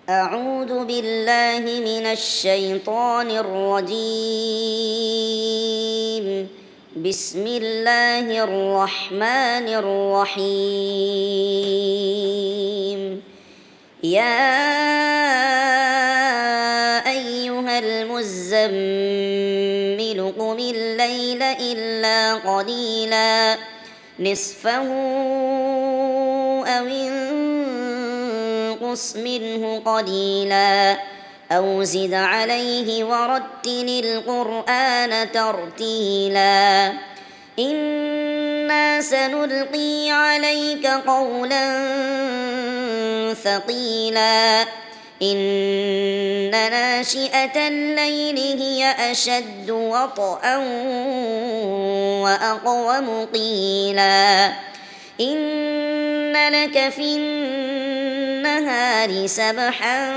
أعوذ بالله من الشيطان الرجيم. بسم الله الرحمن الرحيم. يا أيها المزمل قم الليل إلا قليلا نصفه أو انقص منه قليلا أو زد عليه ورتل القرآن ترتيلا إنا سنلقي عليك قولا ثقيلا إن ناشئة الليل هي أشد وطئا وأقوم قيلا إن لك في النهار سبحا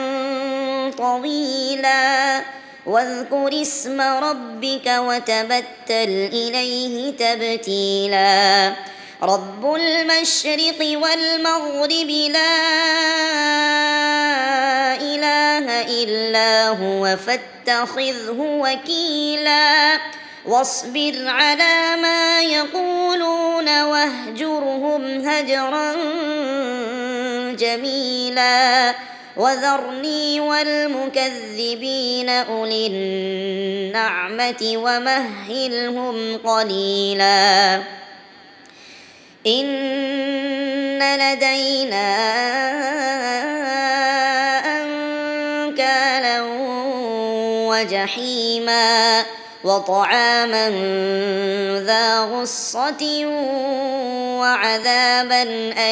طويلا واذكر اسم ربك وتبتل إليه تبتيلا رب المشرق والمغرب لا إله إلا هو فاتخذه وكيلا واصبر على ما يقولون واهجرهم هجرا جميلا وذرني والمكذبين أولي النعمة ومهلهم قليلا إن لدينا أنكالا وجحيما وطعاما ذا غصة وعذابا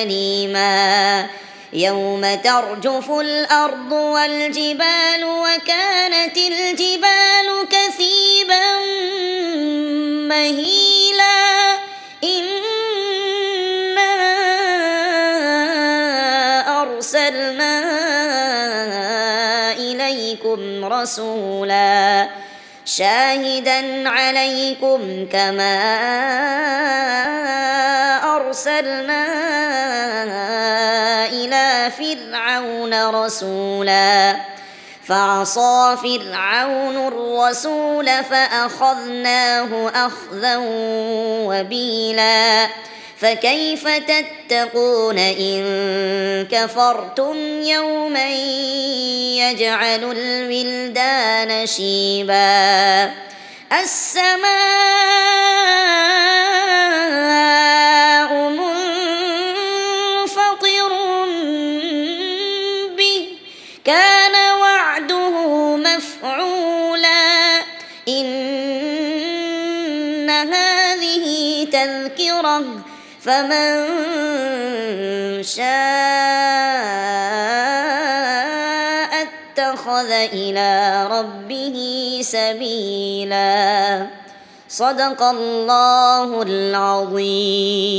أليما يوم ترجف الأرض والجبال وكانت الجبال كثيبا مهيلا إنا أرسلنا إليكم رسولا شاهدا عليكم كما أرسلنا إلى فرعون رسولا فعصى فرعون الرسول فأخذناه أخذا وبيلا فكيف تتقون إن كفرتم يوما يجعل الولدان شيبا السماء منفطر به كان وعده مفعولا إن هذه تذكرة فمن شاء اتخذ إلى ربه سبيلا صدق الله العظيم.